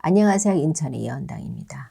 안녕하세요. 인천의 이현당입니다.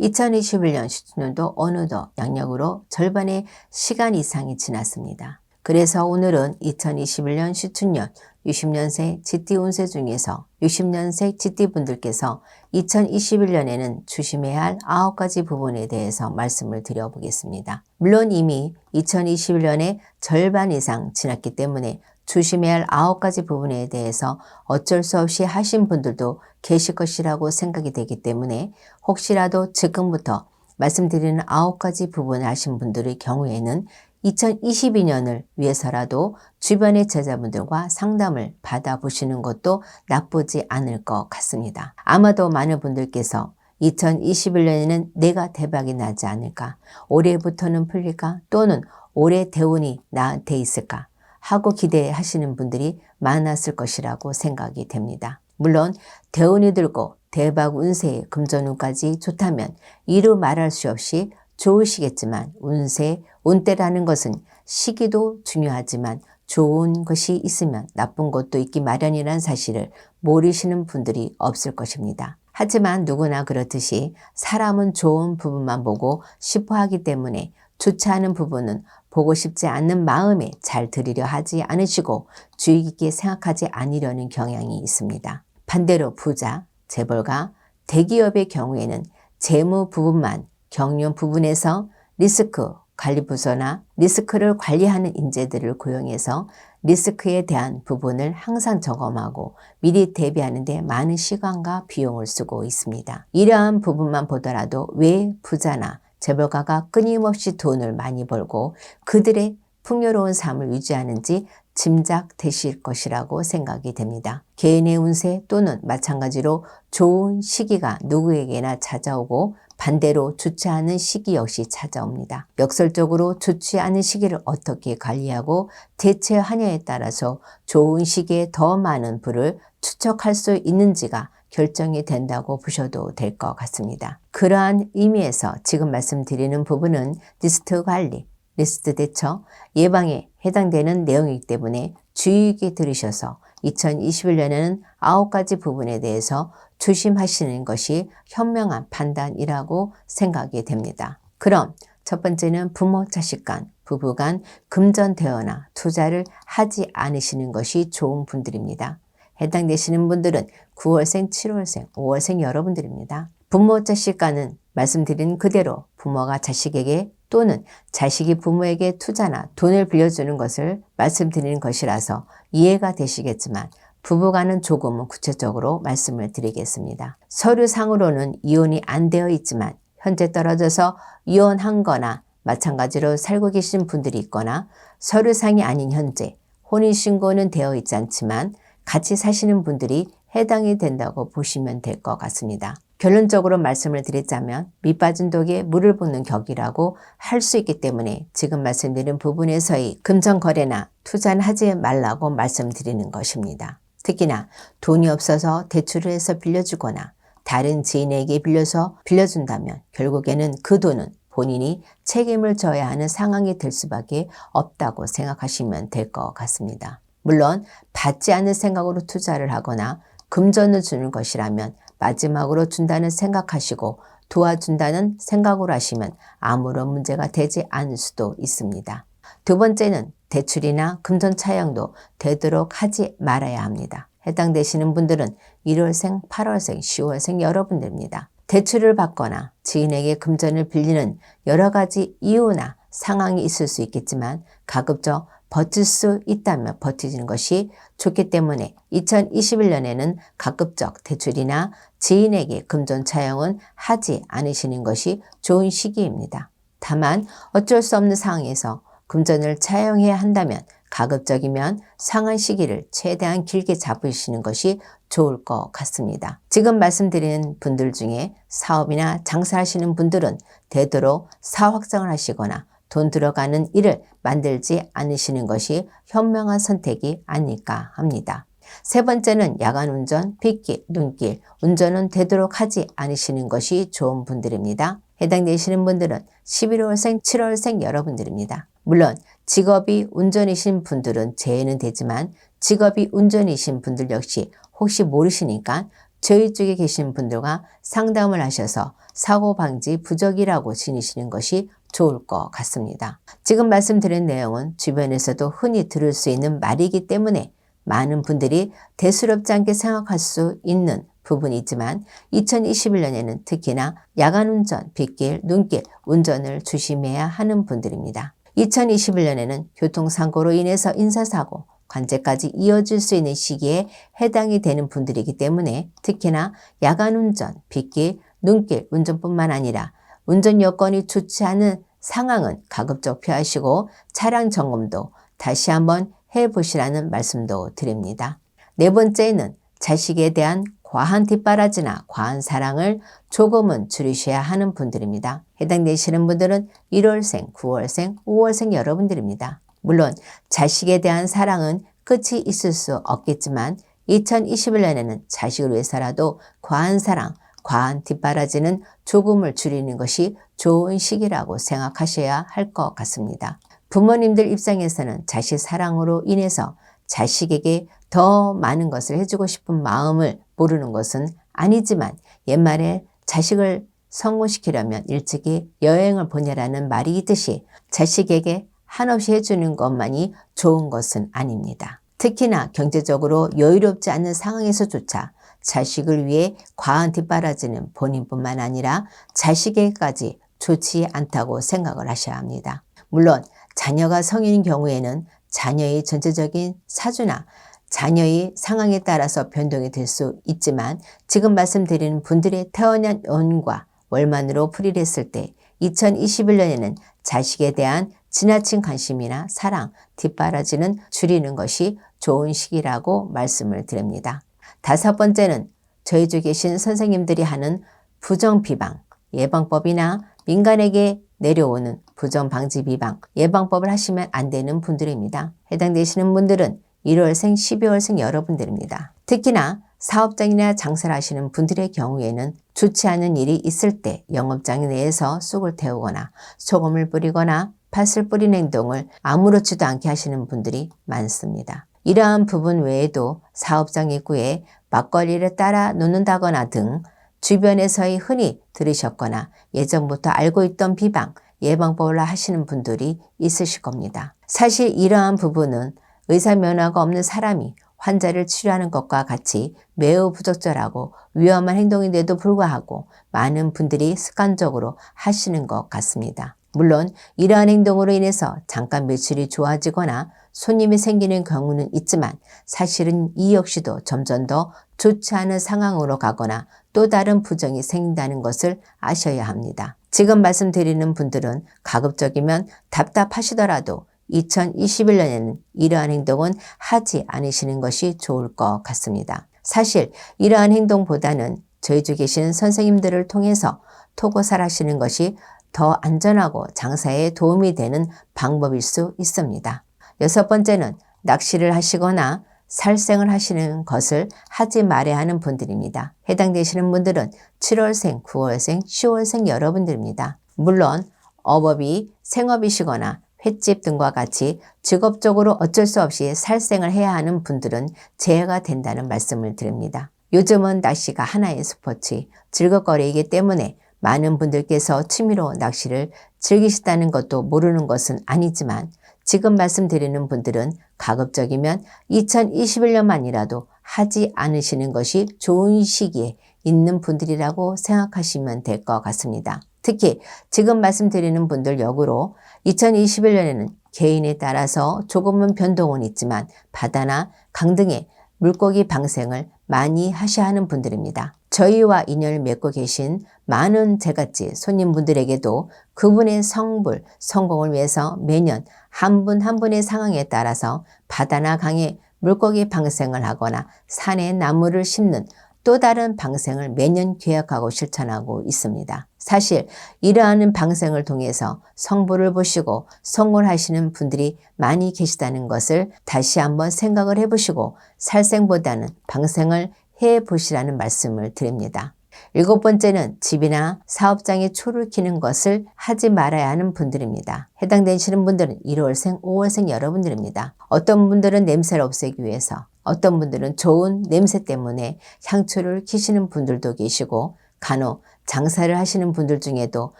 2021년 슈트년도 어느덧 양력으로 절반의 시간 이상이 지났습니다. 그래서 오늘은 2021년 슈트년 60년생 GT 운세 중에서 60년생 GT분들께서 2021년에는 조심해야 할 9가지 부분에 대해서 말씀을 드려보겠습니다. 물론 이미 2021년의 절반 이상 지났기 때문에 조심해야 할 9가지 부분에 대해서 어쩔 수 없이 하신 분들도 계실 것이라고 생각이 되기 때문에 혹시라도 지금부터 말씀드리는 9가지 부분을 하신 분들의 경우에는 2022년을 위해서라도 주변의 제자분들과 상담을 받아보시는 것도 나쁘지 않을 것 같습니다. 아마도 많은 분들께서 2021년에는 내가 대박이 나지 않을까? 올해부터는 풀릴까? 또는 올해 대운이 나한테 있을까? 하고 기대하시는 분들이 많았을 것이라고 생각이 됩니다. 물론 대운이 들고 대박 운세에 금전운까지 좋다면 이루 말할 수 없이 좋으시겠지만 운세, 운때라는 것은 시기도 중요하지만 좋은 것이 있으면 나쁜 것도 있기 마련이라는 사실을 모르시는 분들이 없을 것입니다. 하지만 누구나 그렇듯이 사람은 좋은 부분만 보고 싶어 하기 때문에 좋지 않은 부분은 보고 싶지 않는 마음에 잘 들으려 하지 않으시고 주의 깊게 생각하지 않으려는 경향이 있습니다. 반대로 부자, 재벌가, 대기업의 경우에는 재무 부분만 경영 부분에서 리스크 관리부서나 리스크를 관리하는 인재들을 고용해서 리스크에 대한 부분을 항상 점검하고 미리 대비하는 데 많은 시간과 비용을 쓰고 있습니다. 이러한 부분만 보더라도 왜 부자나 재벌가가 끊임없이 돈을 많이 벌고 그들의 풍요로운 삶을 유지하는지 짐작되실 것이라고 생각이 됩니다. 개인의 운세 또는 마찬가지로 좋은 시기가 누구에게나 찾아오고 반대로 좋지 않은 시기 역시 찾아옵니다. 역설적으로 좋지 않은 시기를 어떻게 관리하고 대처하냐에 따라서 좋은 시기에 더 많은 부를 추적할 수 있는지가 결정이 된다고 보셔도 될 것 같습니다. 그러한 의미에서 지금 말씀드리는 부분은 리스트 관리, 리스트 대처, 예방에 해당되는 내용이기 때문에 주의 있게 들으셔서 2021년에는 9가지 부분에 대해서 조심하시는 것이 현명한 판단이라고 생각이 됩니다. 그럼 첫 번째는 부모 자식 간, 부부 간 금전 대여나 투자를 하지 않으시는 것이 좋은 분들입니다. 해당되시는 분들은 9월생, 7월생, 5월생 여러분들입니다. 부모 자식 간은 말씀드린 그대로 부모가 자식에게 또는 자식이 부모에게 투자나 돈을 빌려주는 것을 말씀드리는 것이라서 이해가 되시겠지만 부부간은 조금은 구체적으로 말씀을 드리겠습니다. 서류상으로는 이혼이 안 되어 있지만 현재 떨어져서 이혼한 거나 마찬가지로 살고 계신 분들이 있거나 서류상이 아닌 현재 혼인신고는 되어 있지 않지만 같이 사시는 분들이 해당이 된다고 보시면 될 것 같습니다. 결론적으로 말씀을 드리자면 밑빠진 독에 물을 붓는 격이라고 할 수 있기 때문에 지금 말씀드린 부분에서의 금전거래나 투자는 하지 말라고 말씀드리는 것입니다. 특히나 돈이 없어서 대출을 해서 빌려주거나 다른 지인에게 빌려서 빌려준다면 결국에는 그 돈은 본인이 책임을 져야 하는 상황이 될 수밖에 없다고 생각하시면 될 것 같습니다. 물론 받지 않을 생각으로 투자를 하거나 금전을 주는 것이라면 마지막으로 준다는 생각하시고 도와준다는 생각으로 하시면 아무런 문제가 되지 않을 수도 있습니다. 두 번째는 대출이나 금전 차용도 되도록 하지 말아야 합니다. 해당되시는 분들은 1월생, 8월생, 10월생 여러분들입니다. 대출을 받거나 지인에게 금전을 빌리는 여러 가지 이유나 상황이 있을 수 있겠지만 가급적 버틸 수 있다면 버티는 것이 좋기 때문에 2021년에는 가급적 대출이나 지인에게 금전 차용은 하지 않으시는 것이 좋은 시기입니다. 다만 어쩔 수 없는 상황에서 금전을 차용해야 한다면 가급적이면 상한 시기를 최대한 길게 잡으시는 것이 좋을 것 같습니다. 지금 말씀드린 분들 중에 사업이나 장사하시는 분들은 되도록 사업 확장을 하시거나 돈 들어가는 일을 만들지 않으시는 것이 현명한 선택이 아닐까 합니다. 세 번째는 야간 운전, 빗길, 눈길, 운전은 되도록 하지 않으시는 것이 좋은 분들입니다. 해당되시는 분들은 11월생, 7월생 여러분들입니다. 물론 직업이 운전이신 분들은 제외는 되지만 직업이 운전이신 분들 역시 혹시 모르시니까 저희 쪽에 계신 분들과 상담을 하셔서 사고 방지 부적이라고 지니시는 것이 좋을 것 같습니다. 지금 말씀드린 내용은 주변에서도 흔히 들을 수 있는 말이기 때문에 많은 분들이 대수롭지 않게 생각할 수 있는 부분이지만 2021년에는 특히나 야간운전, 빗길, 눈길, 운전을 조심해야 하는 분들입니다. 2021년에는 교통사고로 인해서 인사사고, 관제까지 이어질 수 있는 시기에 해당이 되는 분들이기 때문에 특히나 야간운전, 빗길, 눈길, 운전뿐만 아니라 운전 여건이 좋지 않은 상황은 가급적 피하시고 차량 점검도 다시 한번 해보시라는 말씀도 드립니다. 네 번째는 자식에 대한 과한 뒷바라지나 과한 사랑을 조금은 줄이셔야 하는 분들입니다. 해당되시는 분들은 1월생, 9월생, 5월생 여러분들입니다. 물론 자식에 대한 사랑은 끝이 있을 수 없겠지만 2021년에는 자식을 위해서라도 과한 사랑, 과한 뒷바라지는 조금을 줄이는 것이 좋은 시기라고 생각하셔야 할 것 같습니다. 부모님들 입장에서는 자식 사랑으로 인해서 자식에게 더 많은 것을 해주고 싶은 마음을 모르는 것은 아니지만 옛말에 자식을 성공시키려면 일찍이 여행을 보내라는 말이 있듯이 자식에게 한없이 해주는 것만이 좋은 것은 아닙니다. 특히나 경제적으로 여유롭지 않은 상황에서조차 자식을 위해 과한 뒷바라지는 본인뿐만 아니라 자식에게까지 좋지 않다고 생각을 하셔야 합니다. 물론 자녀가 성인인 경우에는 자녀의 전체적인 사주나 자녀의 상황에 따라서 변동이 될 수 있지만 지금 말씀드리는 분들의 태어난 연과 월만으로 풀이를 했을 때 2021년에는 자식에 대한 지나친 관심이나 사랑, 뒷바라지는 줄이는 것이 좋은 시기라고 말씀을 드립니다. 다섯 번째는 저희 쪽에 계신 선생님들이 하는 부정비방, 예방법이나 민간에게 내려오는 부정방지 비방, 예방법을 하시면 안 되는 분들입니다. 해당되시는 분들은 1월생, 12월생 여러분들입니다. 특히나 사업장이나 장사를 하시는 분들의 경우에는 좋지 않은 일이 있을 때 영업장 내에서 쑥을 태우거나 소금을 뿌리거나 팥을 뿌리는 행동을 아무렇지도 않게 하시는 분들이 많습니다. 이러한 부분 외에도 사업장 입구에 막걸리를 따라 놓는다거나 등 주변에서의 흔히 들으셨거나 예전부터 알고 있던 비방, 예방법을 하시는 분들이 있으실 겁니다. 사실 이러한 부분은 의사 면허가 없는 사람이 환자를 치료하는 것과 같이 매우 부적절하고 위험한 행동인데도 불구하고 많은 분들이 습관적으로 하시는 것 같습니다. 물론 이러한 행동으로 인해서 잠깐 매출이 좋아지거나 손님이 생기는 경우는 있지만 사실은 이 역시도 점점 더 좋지 않은 상황으로 가거나 또 다른 부정이 생긴다는 것을 아셔야 합니다. 지금 말씀드리는 분들은 가급적이면 답답하시더라도 2021년에는 이러한 행동은 하지 않으시는 것이 좋을 것 같습니다. 사실 이러한 행동보다는 저희 쪽에 계시는 선생님들을 통해서 토고살 하시는 것이 더 안전하고 장사에 도움이 되는 방법일 수 있습니다. 여섯 번째는 낚시를 하시거나 살생을 하시는 것을 하지 말아야 하는 분들입니다. 해당되시는 분들은 7월생, 9월생, 10월생 여러분들입니다. 물론 업업이 생업이시거나 횟집 등과 같이 직업적으로 어쩔 수 없이 살생을 해야 하는 분들은 제외가 된다는 말씀을 드립니다. 요즘은 낚시가 하나의 스포츠, 즐겁거리이기 때문에 많은 분들께서 취미로 낚시를 즐기시다는 것도 모르는 것은 아니지만 지금 말씀드리는 분들은 가급적이면 2021년만이라도 하지 않으시는 것이 좋은 시기에 있는 분들이라고 생각하시면 될 것 같습니다. 특히 지금 말씀드리는 분들 역으로 2021년에는 개인에 따라서 조금은 변동은 있지만 바다나 강 등의 물고기 방생을 많이 하셔야 하는 분들입니다. 저희와 인연을 맺고 계신 많은 제갓집 손님분들에게도 그분의 성불, 성공을 위해서 매년 한 분 한 분의 상황에 따라서 바다나 강에 물고기 방생을 하거나 산에 나무를 심는 또 다른 방생을 매년 계획하고 실천하고 있습니다. 사실 이러한 방생을 통해서 성부를 보시고 성공하시는 분들이 많이 계시다는 것을 다시 한번 생각을 해보시고 살생보다는 방생을 해보시라는 말씀을 드립니다. 일곱 번째는 집이나 사업장에 초를 켜는 것을 하지 말아야 하는 분들입니다. 해당되시는 분들은 1월생, 5월생 여러분들입니다. 어떤 분들은 냄새를 없애기 위해서, 어떤 분들은 좋은 냄새 때문에 향초를 켜시는 분들도 계시고, 간혹 장사를 하시는 분들 중에도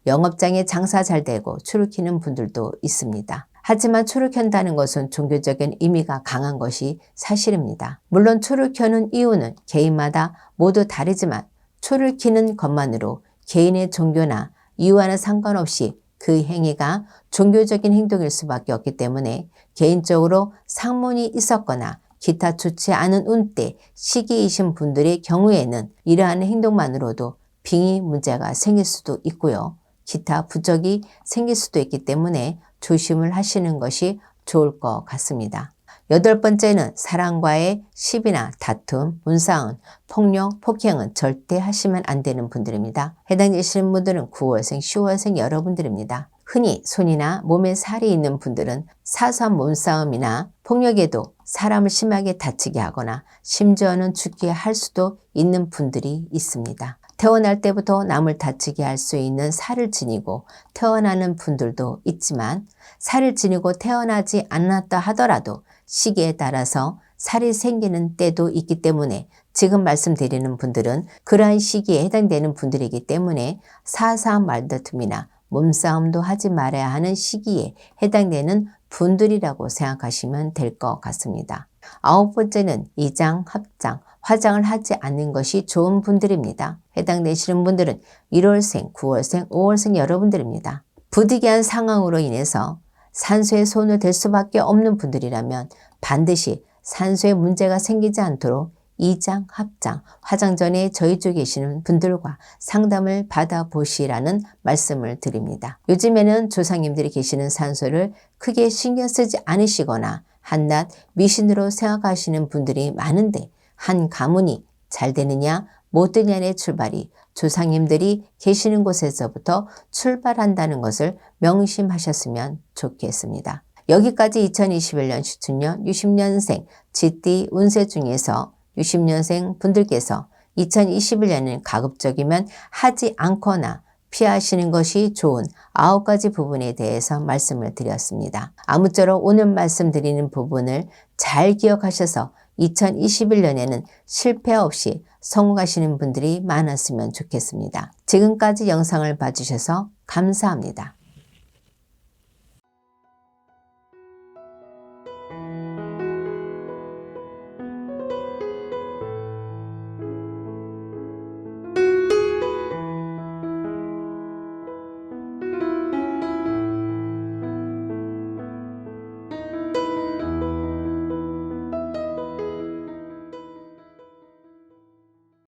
영업장에 장사 잘 되고 초를 켜는 분들도 있습니다. 하지만 초를 켠다는 것은 종교적인 의미가 강한 것이 사실입니다. 물론 초를 켜는 이유는 개인마다 모두 다르지만 초를 켜는 것만으로 개인의 종교나 이유와는 상관없이 그 행위가 종교적인 행동일 수밖에 없기 때문에 개인적으로 상문이 있었거나 기타 좋지 않은 운때, 시기이신 분들의 경우에는 이러한 행동만으로도 빙의 문제가 생길 수도 있고요. 기타 부적이 생길 수도 있기 때문에 조심을 하시는 것이 좋을 것 같습니다. 여덟 번째는 사랑과의 시비나 다툼, 문싸움, 폭력, 폭행은 절대 하시면 안 되는 분들입니다. 해당되시는 분들은 9월생, 10월생 여러분들입니다. 흔히 손이나 몸에 살이 있는 분들은 사소한 몸싸움이나 폭력에도 사람을 심하게 다치게 하거나 심지어는 죽게 할 수도 있는 분들이 있습니다. 태어날 때부터 남을 다치게 할 수 있는 살을 지니고 태어나는 분들도 있지만 살을 지니고 태어나지 않았다 하더라도 시기에 따라서 살이 생기는 때도 있기 때문에 지금 말씀드리는 분들은 그러한 시기에 해당되는 분들이기 때문에 사소한 말다툼이나 몸싸움도 하지 말아야 하는 시기에 해당되는 분들이라고 생각하시면 될 것 같습니다. 아홉 번째는 이장, 합장, 화장을 하지 않는 것이 좋은 분들입니다. 해당되시는 분들은 1월생, 9월생, 5월생 여러분들입니다. 부득이한 상황으로 인해서 산소에 손을 댈 수밖에 없는 분들이라면 반드시 산소에 문제가 생기지 않도록 이장, 합장, 화장 전에 저희 쪽에 계시는 분들과 상담을 받아보시라는 말씀을 드립니다. 요즘에는 조상님들이 계시는 산소를 크게 신경 쓰지 않으시거나 한낱 미신으로 생각하시는 분들이 많은데 한 가문이 잘 되느냐 못 되느냐의 출발이 조상님들이 계시는 곳에서부터 출발한다는 것을 명심하셨으면 좋겠습니다. 여기까지 2021년 시춘년 60년생 쥐띠 운세 중에서 60년생 분들께서 2021년은 가급적이면 하지 않거나 피하시는 것이 좋은 9가지 부분에 대해서 말씀을 드렸습니다. 아무쪼록 오늘 말씀드리는 부분을 잘 기억하셔서 2021년에는 실패 없이 성공하시는 분들이 많았으면 좋겠습니다. 지금까지 영상을 봐주셔서 감사합니다.